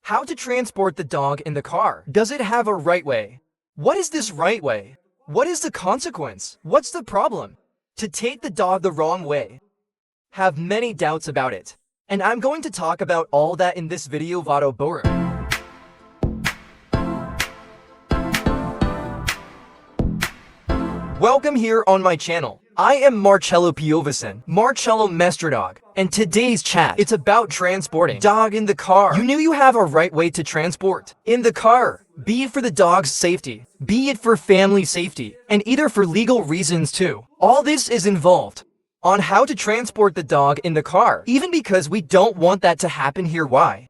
How to transport the dog in the car. Does it have a right way? What is this right way? What is the consequence? What's the problem? To take the dog the wrong way. Have many doubts about it. And I'm going to talk about all that in this video. Vado Bora. Welcome here on my channel. I am Marcelo Marcelo MestreDog, and today's chat, it's about transporting dog in the car. You knew you have a right way to transport in the car, be it for the dog's safety, be it for family safety, and either for legal reasons too. All this is involved on how to transport the dog in the car, even because we don't want that to happen here. Why?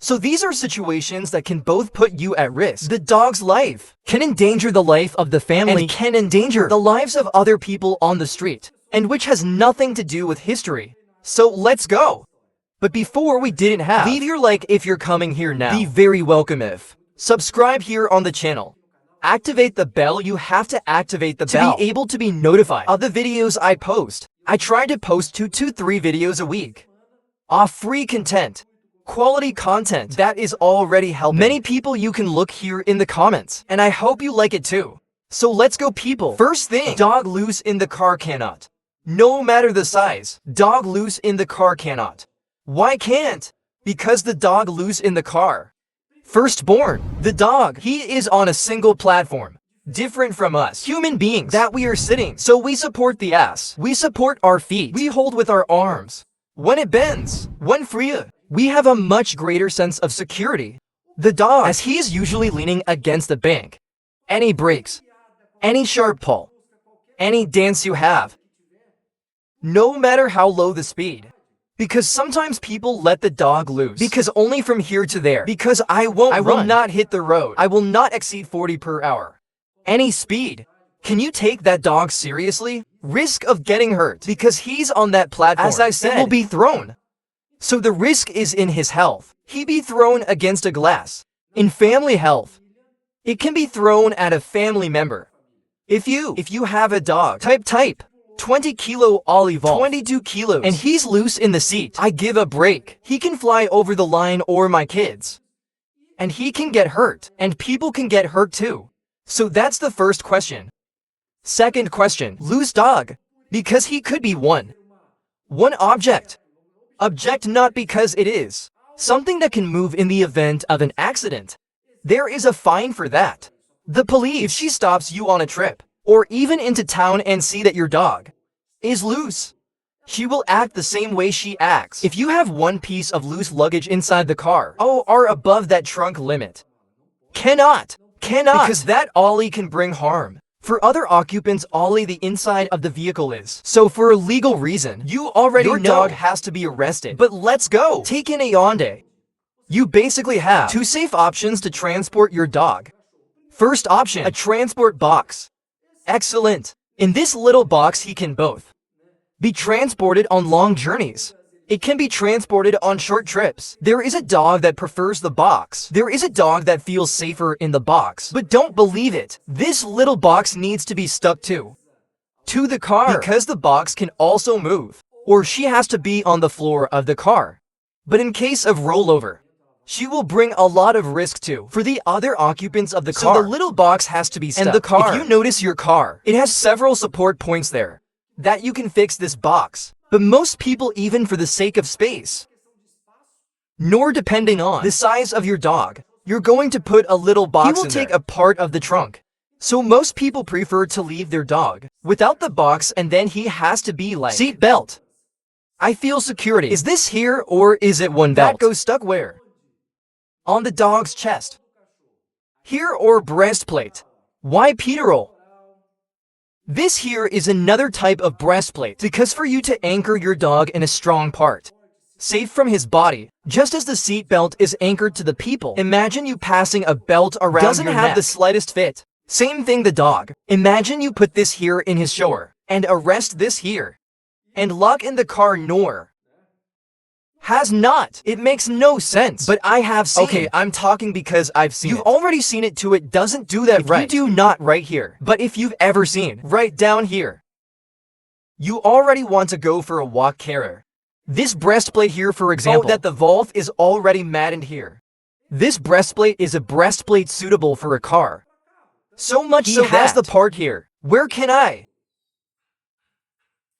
So these are situations that can both put you at risk. The dog's life can endanger the life of the family and can endanger the lives of other people on the street, and which has nothing to do with history. So let's go. But before we didn't have, leave your like if you're coming here now. Be very welcome if. Subscribe here on the channel. Activate the bell. You have to activate the bell to be able to be notified of the videos I post. I try to post 2 to 3 videos a week. Free content. Quality content that is already helping many people. You can look here in the comments, and I hope you like it too. So let's go, people. First thing, dog loose in the car cannot. No matter the size, dog loose in the car cannot. Why can't? Because the dog loose in the car. Firstborn, the dog, he is on a single platform. Different from us, human beings, that we are sitting. So we support the ass. We support our feet. We hold with our arms. When it bends, when free, we have a much greater sense of security. The dog, as he is usually leaning against the bank, any brakes, any sharp pull, any dance you have, no matter how low the speed. Because sometimes people let the dog loose, because only from here to there, because I will not hit the road. I will not exceed 40 per hour. Any speed. Can you take that dog seriously? Risk of getting hurt, because he's on that platform, as I said, will be thrown. So the risk is in his health. He be thrown against a glass. In family health, it can be thrown at a family member. If you have a dog, type 20 kilo olive, 22 kilos, and he's loose in the seat, I give a break. He can fly over the line or my kids. And he can get hurt, and people can get hurt too. So that's the first question. Second question, loose dog, because he could be one object. Object not because it is something that can move in the event of an accident. There is a fine for that. The police, if she stops you on a trip, or even into town and see that your dog is loose, she will act the same way she acts if you have one piece of loose luggage inside the car, or above that trunk limit. Cannot, because that ollie can bring harm. For other occupants, ollie the inside of the vehicle is. So for a legal reason, you already know your dog has to be arrested. But let's go. Take in a Hyundai. You basically have 2 safe options to transport your dog. First option, a transport box. Excellent. In this little box, he can both be transported on long journeys. It can be transported on short trips. There is a dog that prefers the box. There is a dog that feels safer in the box. But don't believe it. This little box needs to be stuck to the car, because the box can also move, or she has to be on the floor of the car. But in case of rollover, she will bring a lot of risk too for the other occupants of the car. So the little box has to be stuck. And the car, if you notice your car, it has several support points there that you can fix this box. But most people, even for the sake of space, nor depending on the size of your dog, you're going to put a little box in there. He will take a part of the trunk. So most people prefer to leave their dog without the box, and then he has to be like seat belt. I feel security. Is this here, or is it one belt that goes stuck where? On the dog's chest. Here, or breastplate. Why peterol? This here is another type of breastplate because for you to anchor your dog in a strong part. safe from his body, just as the seat belt is anchored to the people. Imagine you passing a belt around doesn't your have neck. The slightest fit. Same thing the dog. Imagine you put this here in his shower, and arrest this here, and lock in the car nor. Has not. It makes no sense. But I have seen. Okay, I'm talking because I've seen You've already seen it too. It doesn't do that right. You do not right here. But if you've ever seen, right down here. You already want to go for a walk carrier. This breastplate here, for example, that the valve is already maddened here. This breastplate is a breastplate suitable for a car. So much so has the part here. Where can I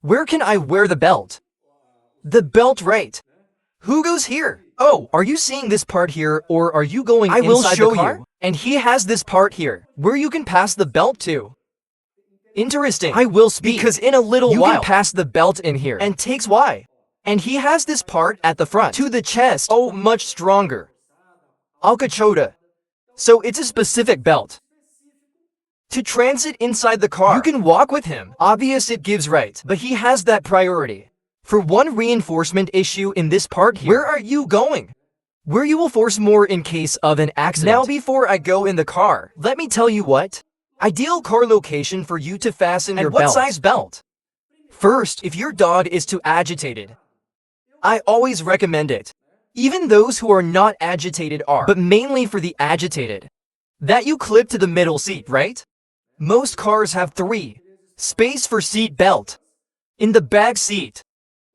wear the belt? The belt right. Who goes here? Oh, are you seeing this part here, or are you going inside the car? I will show you. And he has this part here, where you can pass the belt to. Interesting. I will speak. Because in a little while, you can pass the belt in here. And takes why? And he has this part at the front. To the chest. Oh, much stronger. Alcachota. So it's a specific belt. To transit inside the car. You can walk with him. Obvious it gives right. But he has that priority. For one reinforcement issue in this part here. Where are you going? Where you will force more in case of an accident. Now before I go in the car, let me tell you what. Ideal car location for you to fasten your belt. What size belt? First, if your dog is too agitated, I always recommend it. Even those who are not agitated are. But mainly for the agitated. That you clip to the middle seat, right? Most cars have 3. Space for seat belt. In the back seat.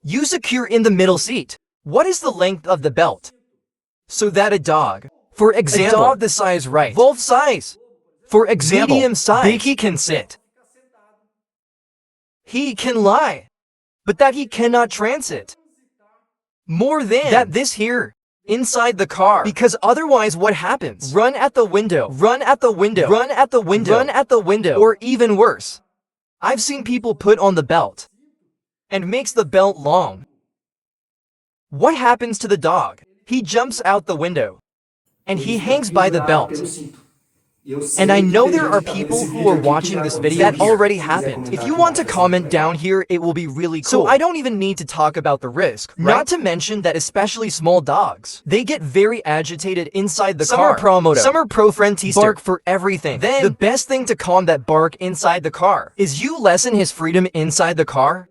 You secure in the middle seat. What is the length of the belt? So that a dog, for example, a dog the size right, wolf size, for example, medium size, big he can sit. He can lie, but that he cannot transit. More than that this here, inside the car, because otherwise what happens? Run at the window, run at the window, run at the window, run at the window, or even worse. I've seen people put on the belt and makes the belt long. What happens to the dog? He jumps out the window and he hangs by the belt. And I know there are people who are watching this video that already happened. If you want to comment down here, it will be really cool. So I don't even need to talk about the risk, right? Not to mention that especially small dogs, they get very agitated inside the car. Some are pro-frentista, bark for everything. Then the best thing to calm that bark inside the car is you lessen his freedom inside the car.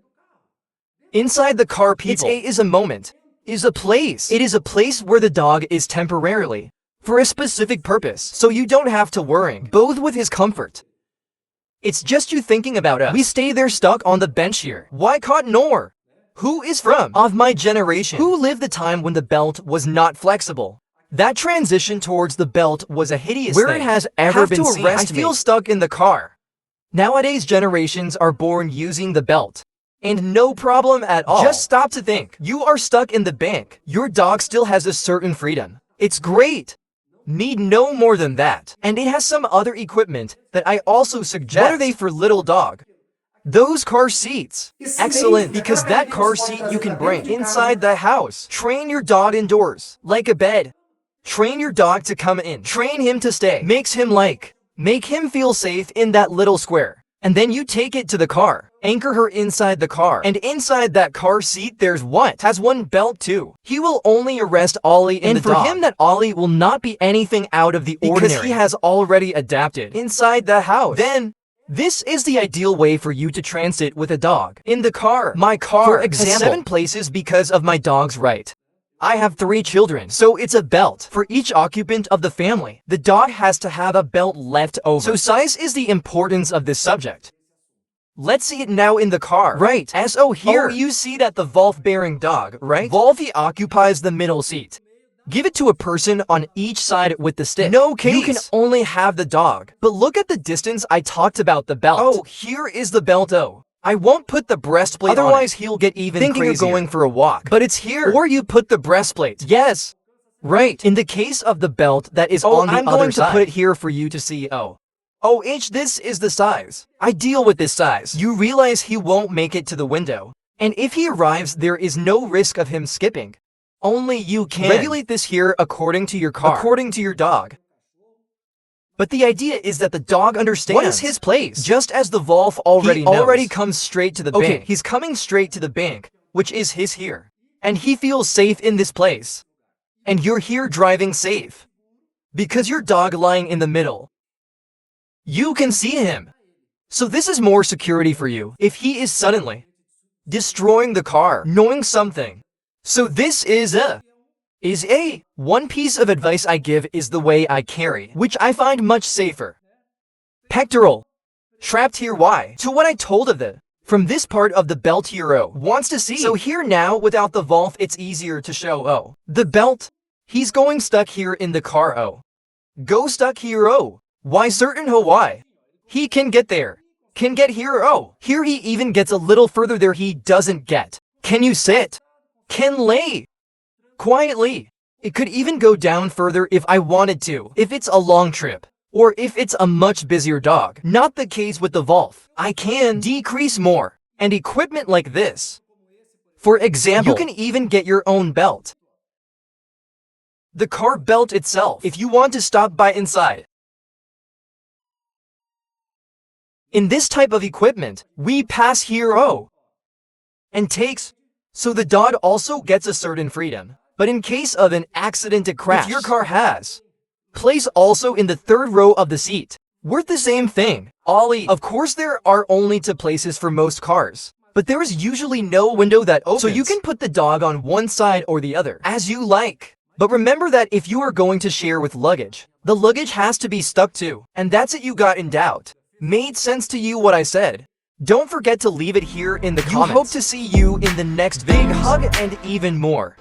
Inside the car, people, is a moment, is a place. It is a place where the dog is temporarily, for a specific purpose, so you don't have to worry, both with his comfort. It's just you thinking about us. We stay there stuck on the bench here. Why caught nor? Who is from? Of my generation. Who lived the time when the belt was not flexible? That transition towards the belt was a hideous thing. Where it has ever been seen. I feel stuck in the car. Nowadays generations are born using the belt. And no problem at all. Just stop to think. You are stuck in the bank. Your dog still has a certain freedom. It's great. Need no more than that. And it has some other equipment that I also suggest. What are they for little dog? Those car seats. Excellent, because that car seat you can bring inside the house. Train your dog indoors, like a bed. Train your dog to come in. Train him to stay. Make him feel safe in that little square. And then you take it to the car, anchor her inside the car, and inside that car seat there's what? Has one belt too. He will only arrest Ollie in the dog. And for him that Ollie will not be anything out of the ordinary. Because he has already adapted inside the house. Then, this is the ideal way for you to transit with a dog. In the car. My car, for example, has 7 places because of my dog's right. I have 3 children, so it's a belt for each occupant of the family. The dog has to have a belt left over. So size is the importance of this subject. Let's see it now in the car. Right, so here you see that the valve-bearing dog, right? Valve occupies the middle seat. Give it to a person on each side with the stick. No case. You can only have the dog. But look at the distance I talked about the belt. Oh, here is the belt. I won't put the breastplate on it. Otherwise he'll get even thinking crazier. You're going for a walk. But it's here. Or you put the breastplate. Yes. Right. In the case of the belt that is on the other side. I'm going to put it here for you to see. This is the size. I deal with this size. You realize he won't make it to the window. And if he arrives, there is no risk of him skipping. Only you can regulate this here according to your car. According to your dog. But the idea is that the dog understands what is his place, just as the valve already knows. He already comes straight to the bank. He's coming straight to the bank, which is his here. And he feels safe in this place. And you're here driving safe. Because your dog lying in the middle. You can see him. So this is more security for you if he is suddenly destroying the car, knowing something. So this is one piece of advice I give is the way I carry, which I find much safer. Pectoral. Trapped here why? To what I told of the from this part of the belt hero wants to see. So here now without the valve it's easier to show the belt. He's going stuck here in the car Go stuck here Why certain why? He can get there. Can get here Here he even gets a little further there he doesn't get. Can you sit? Can lay. Quietly. It could even go down further if I wanted to. If it's a long trip. Or if it's a much busier dog. Not the case with the valve. I can decrease more. And equipment like this. For example, you can even get your own belt. The car belt itself, if you want to stop by inside. In this type of equipment, we pass here and takes, so the dog also gets a certain freedom. But in case of an accident or crash, if your car has place also in the third row of the seat, worth the same thing. Ollie, of course there are only 2 places for most cars, but there is usually no window that opens, so you can put the dog on one side or the other, as you like. But remember that if you are going to share with luggage, the luggage has to be stuck to, and that's it you got in doubt. Made sense to you what I said? Don't forget to leave it here in the comments. Hope to see you in the next video. Big hug and even more.